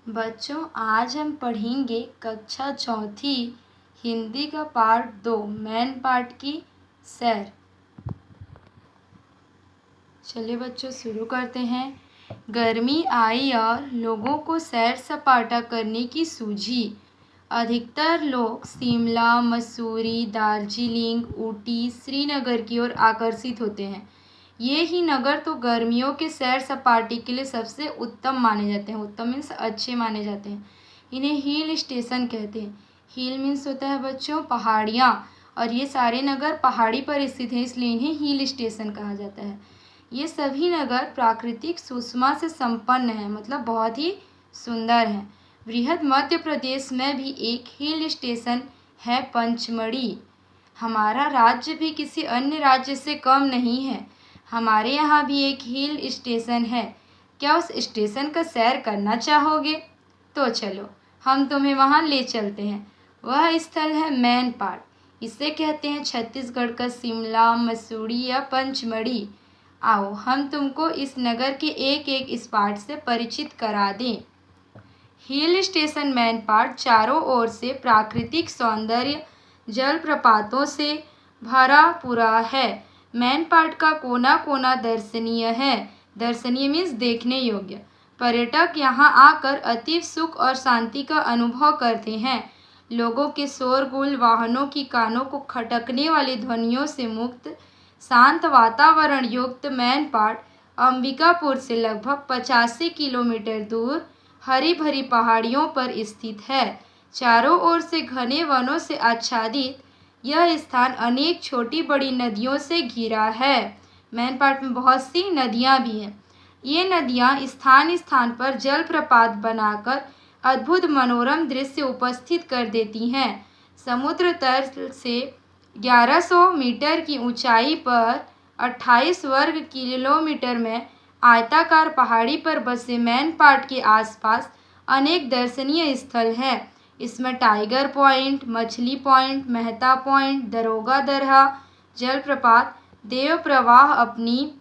बच्चों, आज हम पढ़ेंगे कक्षा चौथी हिंदी का पार्ट 2 मेन पार्ट की सैर। चलिए बच्चों, शुरू करते हैं। गर्मी आई और लोगों को सैर सपाटा करने की सूझी। अधिकतर लोग शिमला, मसूरी, दार्जिलिंग, ऊटी, श्रीनगर की ओर आकर्षित होते हैं। ये ही नगर तो गर्मियों के सैर सपाटे के लिए सबसे उत्तम माने जाते हैं। उत्तम मीन्स अच्छे माने जाते हैं। इन्हें हिल स्टेशन कहते हैं। हिल मीन्स होता है बच्चों पहाड़ियाँ, और ये सारे नगर पहाड़ी पर स्थित हैं, इसलिए इन्हें हिल स्टेशन कहा जाता है। ये सभी नगर प्राकृतिक सुषमा से संपन्न हैं, मतलब बहुत ही सुंदर हैं। बृहद मध्य प्रदेश में भी एक हिल स्टेशन है, पंचमढ़ी। हमारा राज्य भी किसी अन्य राज्य से कम नहीं है। हमारे यहाँ भी एक हिल स्टेशन है। क्या उस स्टेशन का सैर करना चाहोगे? तो चलो, हम तुम्हें वहाँ ले चलते हैं। वह स्थल है मैन पाट। इसे कहते हैं छत्तीसगढ़ का शिमला, मसूरी या पंचमढ़ी। आओ हम तुमको इस नगर के एक एक स्पॉट से परिचित करा दें। हिल स्टेशन मैन पाट चारों ओर से प्राकृतिक सौंदर्य जलप्रपातों से भरा पूरा है। मैन पाट का कोना कोना दर्शनीय है। दर्शनीय मीन्स देखने योग्य। पर्यटक यहाँ आकर अतीव सुख और शांति का अनुभव करते हैं। लोगों के शोरगुल, वाहनों की कानों को खटकने वाली ध्वनियों से मुक्त शांत वातावरण युक्त मैन पाट अंबिकापुर से लगभग 85 किलोमीटर दूर हरी भरी पहाड़ियों पर स्थित है। चारों ओर से घने वनों से आच्छादित यह स्थान अनेक छोटी बड़ी नदियों से घिरा है। मैन पाट में बहुत सी नदियां भी हैं। ये नदियां स्थान स्थान पर जलप्रपात बनाकर अद्भुत मनोरम दृश्य उपस्थित कर देती हैं। समुद्र तल से 1100 मीटर की ऊंचाई पर 28 वर्ग किलोमीटर में आयताकार पहाड़ी पर बसे मैन पाट के आसपास अनेक दर्शनीय स्थल हैं। इसमें टाइगर पॉइंट, मछली पॉइंट, मेहता पॉइंट, दरोगा दरहा जलप्रपात, देव प्रवाह अपनी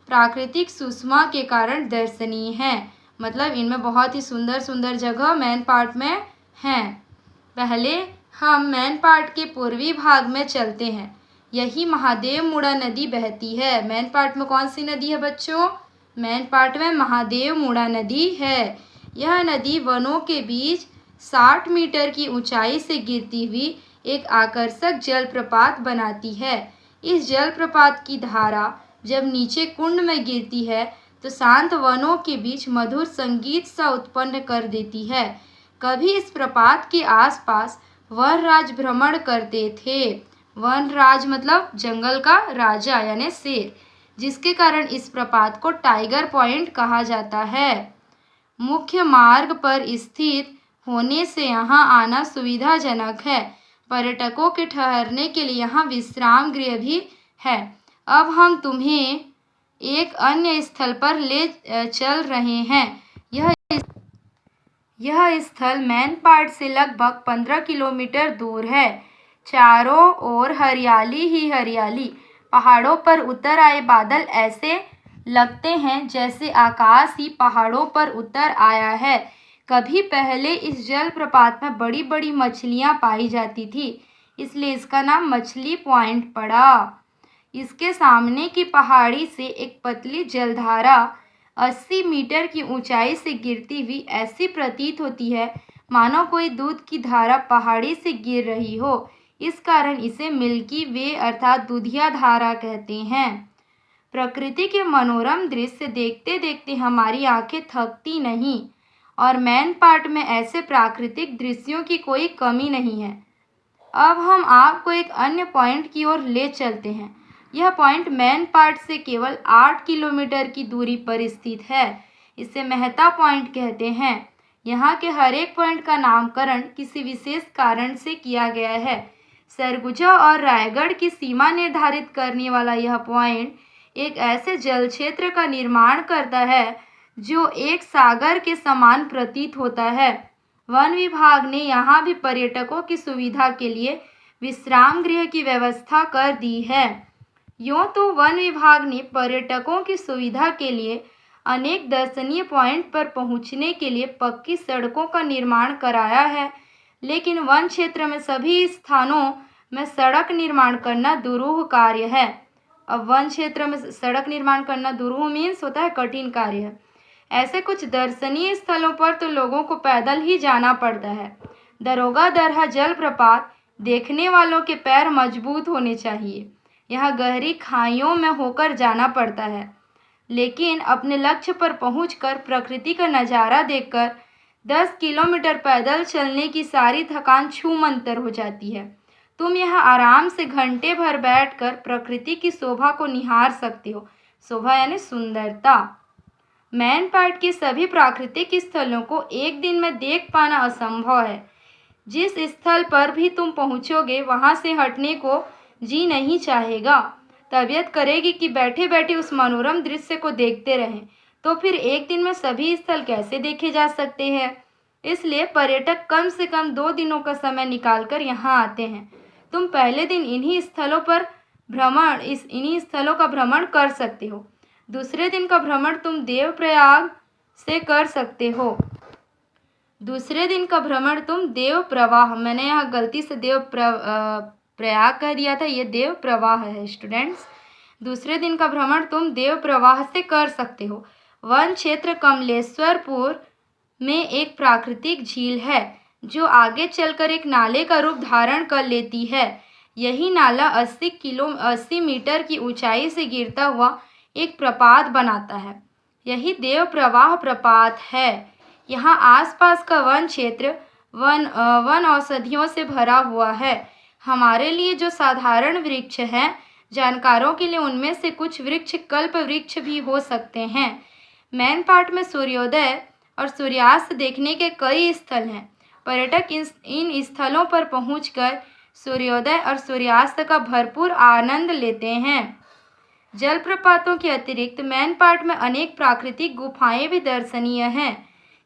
प्राकृतिक सुषमा के कारण दर्शनीय हैं। मतलब इनमें बहुत ही सुंदर सुंदर जगह मैन पाट में हैं। पहले हम मैन पाट के पूर्वी भाग में चलते हैं। यही महादेवमुड़ा नदी बहती है। मैन पाट में कौन सी नदी है बच्चों? मैन पाट में महादेवमुड़ा नदी है। यह नदी वनों के बीच 60 मीटर की ऊंचाई से गिरती हुई एक आकर्षक जलप्रपात बनाती है। इस जलप्रपात की धारा जब नीचे कुंड में गिरती है तो शांत वनों के बीच मधुर संगीत सा उत्पन्न कर देती है। कभी इस प्रपात के आसपास वनराज भ्रमण करते थे। वनराज मतलब जंगल का राजा यानी शेर, जिसके कारण इस प्रपात को टाइगर पॉइंट कहा जाता है। मुख्य मार्ग पर स्थित होने से यहाँ आना सुविधाजनक है। पर्यटकों के ठहरने के लिए यहाँ विश्राम गृह भी है। अब हम तुम्हें एक अन्य स्थल पर ले चल रहे हैं। यह स्थल मैन पाट से लगभग 15 किलोमीटर दूर है। चारों ओर हरियाली ही हरियाली। पहाड़ों पर उतर आए बादल ऐसे लगते हैं जैसे आकाश ही पहाड़ों पर उतर आया है। कभी पहले इस जलप्रपात में बड़ी बड़ी मछलियां पाई जाती थी, इसलिए इसका नाम मछली पॉइंट पड़ा। इसके सामने की पहाड़ी से एक पतली जलधारा 80 मीटर की ऊंचाई से गिरती हुई ऐसी प्रतीत होती है मानो कोई दूध की धारा पहाड़ी से गिर रही हो। इस कारण इसे मिल्की वे अर्थात दूधिया धारा कहते हैं। प्रकृति के मनोरम दृश्य देखते देखते हमारी आंखें थकती नहीं, और मैन पाट में ऐसे प्राकृतिक दृश्यों की कोई कमी नहीं है। अब हम आपको एक अन्य पॉइंट की ओर ले चलते हैं। यह पॉइंट मैन पाट से केवल 8 किलोमीटर की दूरी पर स्थित है। इसे मेहता पॉइंट कहते हैं। यहाँ के हर एक पॉइंट का नामकरण किसी विशेष कारण से किया गया है। सरगुजा और रायगढ़ की सीमा निर्धारित करने वाला यह पॉइंट एक ऐसे जल क्षेत्र का निर्माण करता है जो एक सागर के समान प्रतीत होता है। वन विभाग ने यहाँ भी पर्यटकों की सुविधा के लिए विश्राम गृह की व्यवस्था कर दी है। यूँ तो वन विभाग ने पर्यटकों की सुविधा के लिए अनेक दर्शनीय पॉइंट पर पहुंचने के लिए पक्की सड़कों का निर्माण कराया है, लेकिन वन क्षेत्र में सभी स्थानों में सड़क निर्माण करना दुरूह कार्य है। अब वन क्षेत्र में सड़क निर्माण करना दुरूह मीन्स होता है कठिन कार्य है। ऐसे कुछ दर्शनीय स्थलों पर तो लोगों को पैदल ही जाना पड़ता है। दरोगा दरहा जलप्रपात देखने वालों के पैर मजबूत होने चाहिए। यहाँ गहरी खाइयों में होकर जाना पड़ता है, लेकिन अपने लक्ष्य पर पहुंचकर प्रकृति का नज़ारा देखकर 10 किलोमीटर पैदल चलने की सारी थकान छूमंतर हो जाती है। तुम यहाँ आराम से घंटे भर बैठकर प्रकृति की शोभा को निहार सकते हो। शोभा यानी सुंदरता। मैनपाट के सभी प्राकृतिक स्थलों को एक दिन में देख पाना असंभव है। जिस स्थल पर भी तुम पहुँचोगे वहाँ से हटने को जी नहीं चाहेगा। तबीयत करेगी कि बैठे बैठे उस मनोरम दृश्य को देखते रहें। तो फिर एक दिन में सभी स्थल कैसे देखे जा सकते हैं? इसलिए पर्यटक कम से कम 2 दिनों का समय निकालकर यहाँ आते हैं। तुम पहले दिन इन्हीं स्थलों का भ्रमण कर सकते हो। दूसरे दिन का भ्रमण तुम देवप्रयाग से कर सकते हो। दूसरे दिन का भ्रमण तुम देव प्रवाह, मैंने यहाँ गलती से प्रयाग कह दिया था, ये देव प्रवाह है स्टूडेंट्स। दूसरे दिन का भ्रमण तुम देव प्रवाह से कर सकते हो। वन क्षेत्र कमलेश्वरपुर में एक प्राकृतिक झील है जो आगे चलकर एक नाले का रूप धारण कर लेती है। यही नाला 80 मीटर की ऊंचाई से गिरता हुआ एक प्रपात बनाता है। यही देव प्रवाह प्रपात है। यहाँ आसपास का वन क्षेत्र वन औषधियों से भरा हुआ है। हमारे लिए जो साधारण वृक्ष हैं, जानकारों के लिए उनमें से कुछ वृक्ष कल्प वृक्ष भी हो सकते हैं। मैनपाट में सूर्योदय और सूर्यास्त देखने के कई स्थल हैं। पर्यटक इन स्थलों पर पहुंचकर सूर्योदय और सूर्यास्त का भरपूर आनंद लेते हैं। जलप्रपातों के अतिरिक्त मैनपाट में अनेक प्राकृतिक गुफाएं भी दर्शनीय हैं।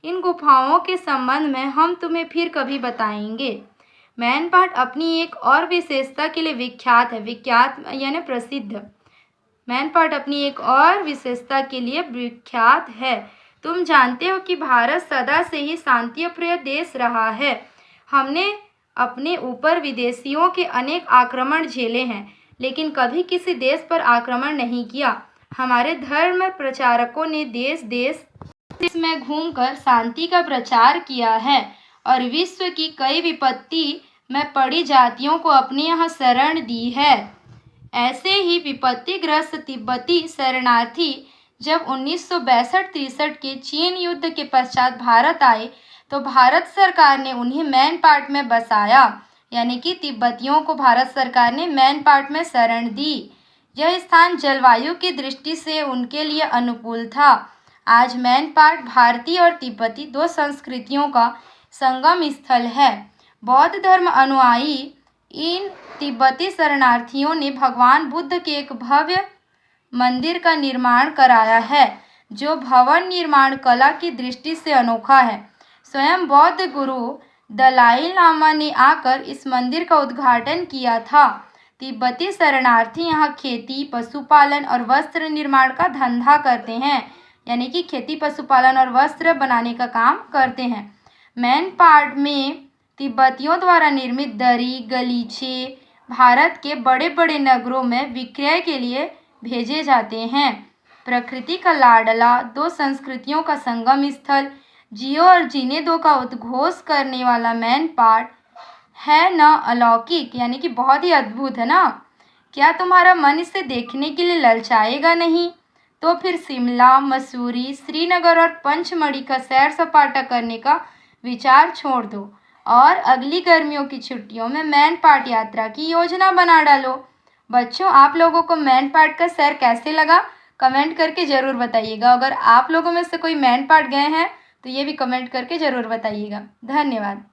इन गुफाओं के संबंध में हम तुम्हें फिर कभी बताएंगे। मैनपाट अपनी एक और विशेषता के लिए विख्यात है। विख्यात यानी प्रसिद्ध। मैनपाट अपनी एक और विशेषता के लिए विख्यात है। तुम जानते हो कि भारत सदा से ही शांतिप्रिय देश रहा है। हमने अपने ऊपर विदेशियों के अनेक आक्रमण झेले हैं, लेकिन कभी किसी देश पर आक्रमण नहीं किया। हमारे धर्म प्रचारकों ने देश देश में घूमकर शांति का प्रचार किया है और विश्व की कई विपत्ति में पड़ी जातियों को अपने यहाँ शरण दी है। ऐसे ही विपत्तिग्रस्त तिब्बती शरणार्थी जब 1962-63 के चीन युद्ध के पश्चात भारत आए तो भारत सरकार ने उन्हें मैनपाट में बसाया, यानी कि तिब्बतियों को भारत सरकार ने मैनपाट में शरण दी। यह स्थान जलवायु की दृष्टि से उनके लिए अनुकूल था। आज मैनपाट भारतीय और तिब्बती 2 संस्कृतियों का संगम स्थल है। बौद्ध धर्म अनुयायी इन तिब्बती शरणार्थियों ने भगवान बुद्ध के एक भव्य मंदिर का निर्माण कराया है, जो भवन निर्माण कला की दृष्टि से अनोखा है। स्वयं बौद्ध गुरु दलाई लामा ने आकर इस मंदिर का उद्घाटन किया था। तिब्बती शरणार्थी यहाँ खेती, पशुपालन और वस्त्र निर्माण का धंधा करते हैं, यानी कि खेती, पशुपालन और वस्त्र बनाने का काम करते हैं। मैनपाट में तिब्बतियों द्वारा निर्मित दरी, गलीचे भारत के बड़े बड़े नगरों में विक्रय के लिए भेजे जाते हैं। प्रकृति का लाडला, 2 संस्कृतियों का संगम स्थल, जियो और जीने दो का उद्घोष करने वाला मैनपाट है न अलौकिक, यानी कि बहुत ही अद्भुत है ना। क्या तुम्हारा मन इसे देखने के लिए ललचाएगा नहीं? तो फिर शिमला, मसूरी, श्रीनगर और पंचमढ़ी का सैर सपाटा करने का विचार छोड़ दो और अगली गर्मियों की छुट्टियों में मैनपाट यात्रा की योजना बना डालो। बच्चों, आप लोगों को मैनपाट का सैर कैसे लगा? कमेंट करके ज़रूर बताइएगा। अगर आप लोगों में से कोई मैनपाट गए हैं तो ये भी कमेंट करके ज़रूर बताइएगा। धन्यवाद।